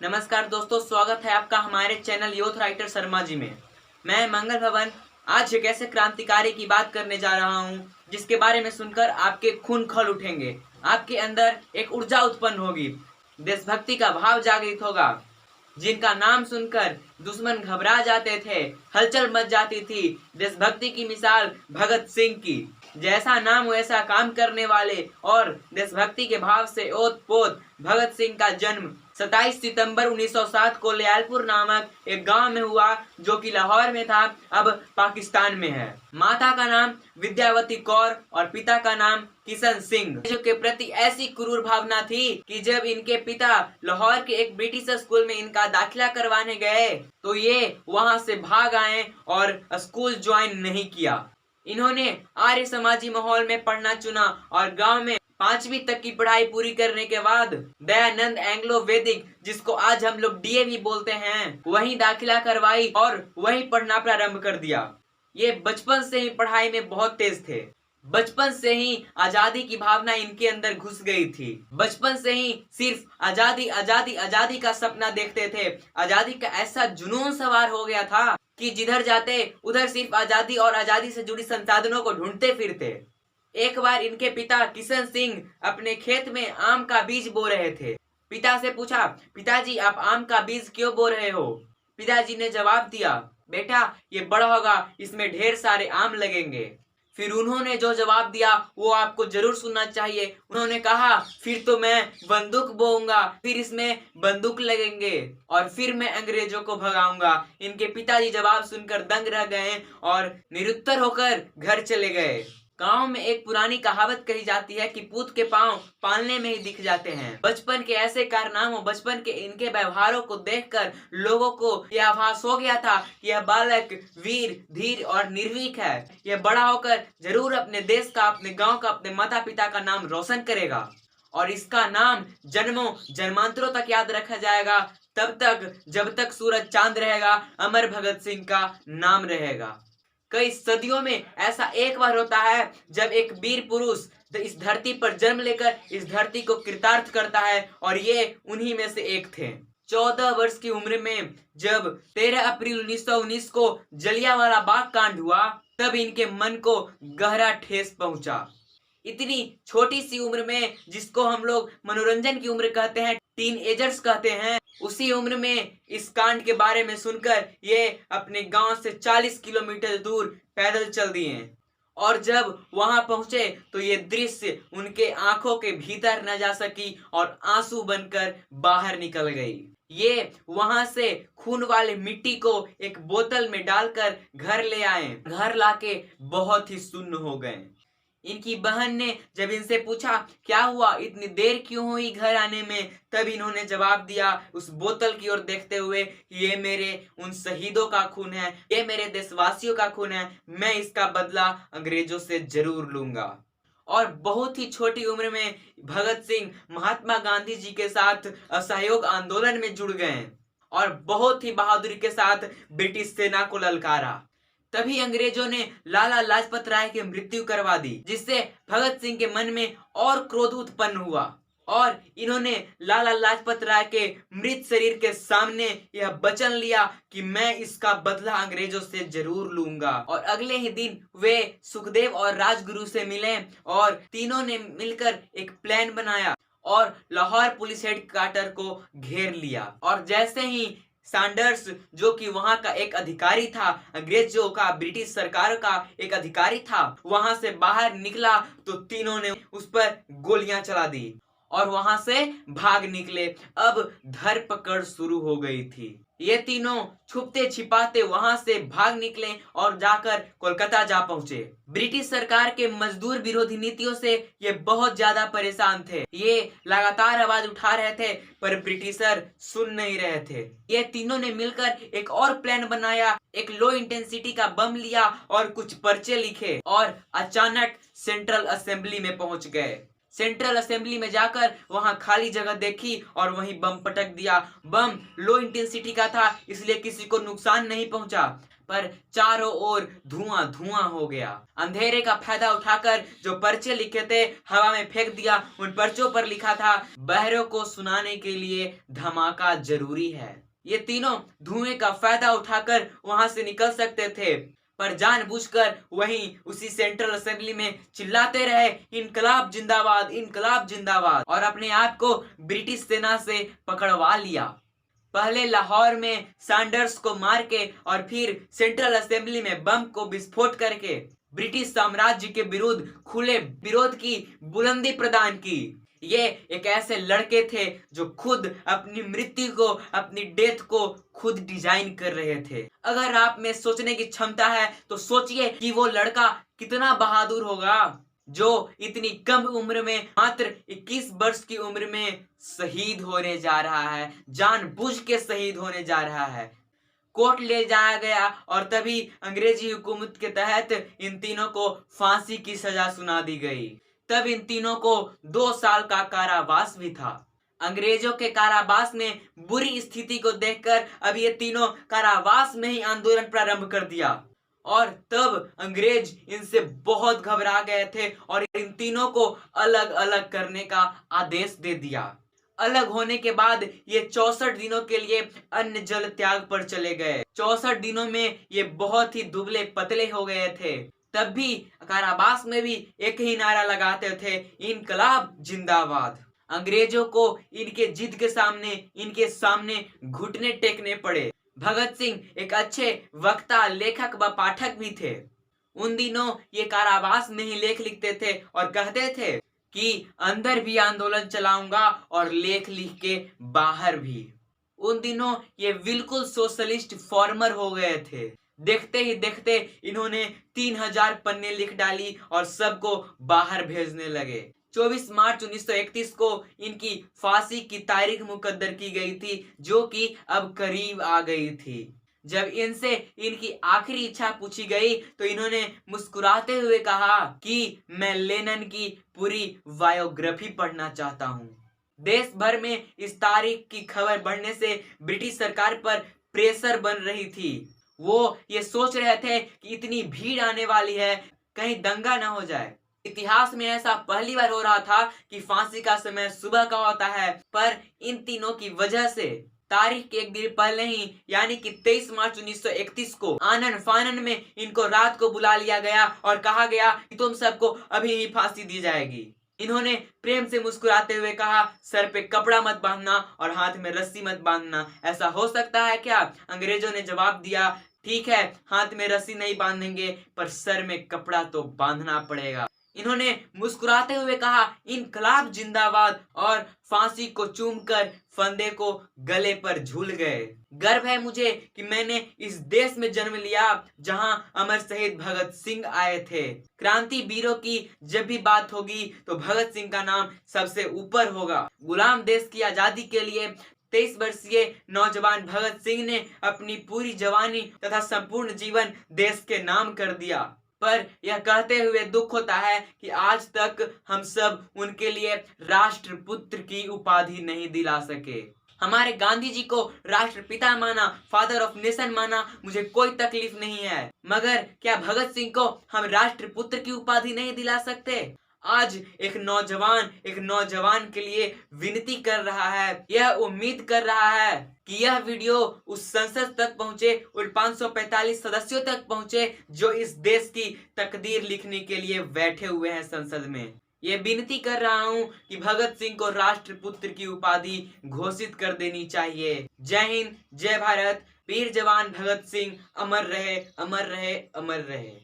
नमस्कार दोस्तों, स्वागत है आपका हमारे channel youth writer Sharma ji में। मैं मंगल भवन आज एक ऐसे क्रांतिकारी की बात करने जा रहा हूं जिसके बारे में सुनकर आपके खून खौल उठेंगे, आपके अंदर एक ऊर्जा उत्पन्न होगी, देशभक्ति का भाव जागृत होगा। जिनका नाम सुनकर दुश्मन घबरा जाते थे, हलचल मच जाती थी। देशभक्ति की मिसाल भगत सिंह की। जैसा नाम वैसा काम करने वाले और देशभक्ति के भाव से ओत-पोत भगत सिंह का जन्म 27 सितंबर 1907 को लियालपुर नामक एक गांव में हुआ, जो कि लाहौर में था, अब पाकिस्तान में है। माता का नाम विद्यावती कौर और पिता का नाम किशन सिंह। जो के प्रति ऐसी क्रूर भावना थी कि जब इनके पिता लाहौर के एक ब्रिटिश स्कूल में इनका दाखिला करवाने गए तो ये वहां से भाग आए और स्कूल ज्वाइन नहीं किया। इन्होंने आर्य समाजी माहौल में पढ़ना चुना और गांव में 5वीं तक की पढ़ाई पूरी करने के बाद दयानंद एंग्लो वैदिक, जिसको आज हम लोग डीएवी बोलते हैं, वहीं दाखिला करवाई और वहीं पढ़ना प्रारंभ कर दिया। ये बचपन से ही पढ़ाई में बहुत तेज थे। बचपन से ही आजादी की भावना इनके अंदर घुस गई थी। बचपन से ही सिर्फ आजादी आजादी आजादी का सपना देखते थे। आजादी का ऐसा जुनून सवार हो गया था कि जिधर जाते उधर सिर्फ आजादी और आजादी से जुड़ी संसाधनों को ढूंढते फिरते। एक बार इनके पिता किशन सिंह अपने खेत में आम का बीज बो रहे थे। पिता से पूछा, पिताजी आप आम का बीज क्यों बो रहे हो? पिताजी ने जवाब दिया, बेटा ये बड़ा होगा, इसमें ढेर सारे आम लगेंगे। फिर उन्होंने जो जवाब दिया वो आपको जरूर सुनना चाहिए। उन्होंने कहा, फिर तो मैं बंदूक बोऊंगा, फिर इसमें बंदूक लगेंगे और फिर मैं अंग्रेजों को भगाऊंगा। इनके पिताजी जवाब सुनकर दंग रह गए और निरुत्तर होकर घर चले गए। गांव में एक पुरानी कहावत कही जाती है कि पूत के पांव पालने में ही दिख जाते हैं। बचपन के ऐसे कारनामों, बचपन के इनके व्यवहारों को देखकर लोगों को यह आभास हो गया था कि यह बालक वीर, धीर और निर्भीक है। यह बड़ा होकर जरूर अपने देश का, अपने गांव का, अपने माता पिता का नाम रोशन करेगा और इसका नाम जन्मों जन्मांतरों तक याद रखा जाएगा। तब तक जब तक सूरज चांद रहेगा, अमर भगत सिंह का नाम रहेगा। कई सदियों में ऐसा एक बार होता है जब एक वीर पुरुष इस धरती पर जन्म लेकर इस धरती को कृतार्थ करता है और ये उन्हीं में से एक थे। 14 वर्ष की उम्र में जब 13 अप्रैल 1919 को जलियांवाला बाग कांड हुआ, तब इनके मन को गहरा ठेस पहुंचा। इतनी छोटी सी उम्र में, जिसको हम लोग मनोरंजन की उम्र कहते हैं, टीन एजर्स कहते हैं, उसी उम्र में इस कांड के बारे में सुनकर ये अपने गांव से 40 किलोमीटर दूर पैदल चल दिए और जब वहां पहुंचे तो ये दृश्य उनके आंखों के भीतर न जा सकी और आंसू बनकर बाहर निकल गई। ये वहां से खून वाले मिट्टी को एक बोतल में डालकर घर ले आए। घर लाके बहुत ही सुन्न हो गए। इनकी बहन ने जब इनसे पूछा, क्या हुआ, इतनी देर क्यों हुई घर आने में, तब इन्होंने जवाब दिया उस बोतल की ओर देखते हुए, ये मेरे उन शहीदों का खून है, ये मेरे देशवासियों का खून है, मैं इसका बदला अंग्रेजों से जरूर लूंगा। और बहुत ही छोटी उम्र में भगत सिंह महात्मा गांधी जी के साथ असहयोग आंदोलन में जुड़ गए और बहुत ही बहादुरी के साथ ब्रिटिश सेना को ललकारा। तभी अंग्रेजों ने लाला लाजपत राय की मृत्यु करवा दी, जिससे भगत सिंह के मन में और क्रोध उत्पन्न हुआ और इन्होंने लाला लाजपत राय के मृत शरीर के सामने यह वचन लिया कि मैं इसका बदला अंग्रेजों से जरूर लूंगा। और अगले ही दिन वे सुखदेव और राजगुरु से मिले और तीनों ने मिलकर एक प्लान बनाया और लाहौर पुलिस हेडक्वार्टर को घेर लिया। और जैसे ही सैंडर्स, जो कि वहां का एक अधिकारी था, अंग्रेजों का, ब्रिटिश सरकार का एक अधिकारी था, वहां से बाहर निकला तो तीनों ने उस पर गोलियां चला दी और वहां से भाग निकले। अब धरपकड़ शुरू हो गई थी। ये तीनों छुपते छिपाते वहां से भाग निकले और जाकर कोलकाता जा पहुंचे। ब्रिटिश सरकार के मजदूर विरोधी नीतियों से ये बहुत ज्यादा परेशान थे। ये लगातार आवाज उठा रहे थे पर ब्रिटिशर सुन नहीं रहे थे। ये तीनों ने मिलकर एक और प्लान बनाया, एक लो इंटेंसिटी का बम लिया और कुछ पर्चे लिखे और अचानक सेंट्रल असेंबली में पहुंच गए। सेंट्रल असेंबली में जाकर वहां खाली जगह देखी और वहीं बम पटक दिया। बम लो इंटेंसिटी का था, इसलिए किसी को नुकसान नहीं पहुंचा, पर चारों ओर धुआं धुआं हो गया। अंधेरे का फायदा उठाकर जो पर्चे लिखे थे हवा में फेंक दिया। उन पर्चों पर लिखा था, बहरों को सुनाने के लिए धमाका जरूरी है। ये तीनों धुएं का फायदा उठाकर वहां से निकल सकते थे, पर जानबूझकर वहीं उसी सेंट्रल असेंबली में चिल्लाते रहे, इनकलाब जिंदाबाद, इनकलाब जिंदाबाद, और अपने आप को ब्रिटिश सेना से पकड़वा लिया। पहले लाहौर में सैंडर्स को मार के और फिर सेंट्रल असेंबली में बम को विस्फोट करके ब्रिटिश साम्राज्य के विरुद्ध खुले विरोध की बुलंदी प्रदान की। ये एक ऐसे लड़के थे जो खुद अपनी मृत्यु को, अपनी डेथ को खुद डिजाइन कर रहे थे। अगर आप में सोचने की क्षमता है तो सोचिए कि वो लड़का कितना बहादुर होगा जो इतनी कम उम्र में, मात्र 21 वर्ष की उम्र में शहीद होने जा रहा है, जानबूझ के शहीद होने जा रहा है। कोर्ट ले जाया गया और तभी अंग्रेजी हुकूमत के तहत इन तीनों को फांसी की सजा सुना दी गई। तब इन तीनों को 2 साल का कारावास भी था। अंग्रेजों के कारावास में बुरी स्थिति को देखकर अब ये तीनों कारावास में ही आंदोलन प्रारंभ कर दिया, और तब अंग्रेज इनसे बहुत घबरा गए थे और इन तीनों को अलग अलग करने का आदेश दे दिया। अलग होने के बाद ये 64 दिनों के लिए अन्न जल त्याग पर चले गए। 64 दिनों में ये बहुत ही दुबले पतले हो गए थे। तब भी कारावास में भी एक ही नारा लगाते थे, इनकलाब जिंदाबाद। अंग्रेजों को इनके जिद के सामने, इनके सामने घुटने टेकने पड़े। भगत सिंह एक अच्छे वक्ता, लेखक व पाठक भी थे। उन दिनों ये कारावास में ही लेख लिखते थे और कहते थे कि अंदर भी आंदोलन चलाऊंगा और लेख लिख के बाहर भी। उन दिनों ये बिल्कुल सोशलिस्ट फॉर्मर हो गए थे। देखते ही देखते इन्होंने 3000 पन्ने लिख डाली और सबको बाहर भेजने लगे। 24 मार्च 1931 को इनकी फांसी की तारीख मुकद्दर की गई थी, जो कि अब करीब आ गई थी। जब इनसे इनकी आखिरी इच्छा पूछी गई तो इन्होंने मुस्कुराते हुए कहा कि मैं लेनिन की पूरी बायोग्राफी पढ़ना चाहता हूँ। देश भर में इस तारीख की खबर बढ़ने से ब्रिटिश सरकार पर प्रेशर बन रही थी। वो ये सोच रहे थे कि इतनी भीड़ आने वाली है, कहीं दंगा ना हो जाए। इतिहास में ऐसा पहली बार हो रहा था कि फांसी का समय सुबह का होता है, पर इन तीनों की वजह से तारीख के एक दिन पहले ही, यानी कि 23 मार्च 1931 को आनन फानन में इनको रात को बुला लिया गया और कहा गया कि तुम सबको अभी ही फांसी दी जाएगी। इन्होंने प्रेम से मुस्कुराते हुए कहा, सर पे कपड़ा मत बांधना और हाथ में रस्सी मत बांधना, ऐसा हो सकता है क्या? अंग्रेजों ने जवाब दिया, ठीक है, हाथ में रस्सी नहीं बांधेंगे पर सर में कपड़ा तो बांधना पड़ेगा। इन्होंने मुस्कुराते हुए कहा, इनकलाब जिंदाबाद, और फांसी को चूमकर फंदे को गले पर झूल गए। गर्व है मुझे कि मैंने इस देश में जन्म लिया जहां अमर शहीद भगत सिंह आए थे। क्रांति वीरों की जब भी बात होगी तो भगत सिंह का नाम सबसे ऊपर होगा। गुलाम देश की आजादी के लिए 23 वर्षीय नौजवान भगत सिंह ने अपनी पूरी जवानी तथा संपूर्ण जीवन देश के नाम कर दिया। पर यह कहते हुए दुख होता है कि आज तक हम सब उनके लिए राष्ट्रपुत्र की उपाधि नहीं दिला सके। हमारे गांधी जी को राष्ट्रपिता माना, फादर ऑफ नेशन माना, मुझे कोई तकलीफ नहीं है, मगर क्या भगत सिंह को हम राष्ट्रपुत्र की उपाधि नहीं दिला सकते? आज एक नौजवान के लिए विनती कर रहा है, यह उम्मीद कर रहा है कि यह वीडियो उस संसद तक पहुंचे, उन 545 सदस्यों तक पहुंचे जो इस देश की तकदीर लिखने के लिए बैठे हुए हैं संसद में। ये विनती कर रहा हूं कि भगत सिंह को राष्ट्रपुत्र की उपाधि घोषित कर देनी चाहिए। जय हिंद, जय भारत, वीर जवान भगत सिंह अमर रहे, अमर रहे, अमर रहे।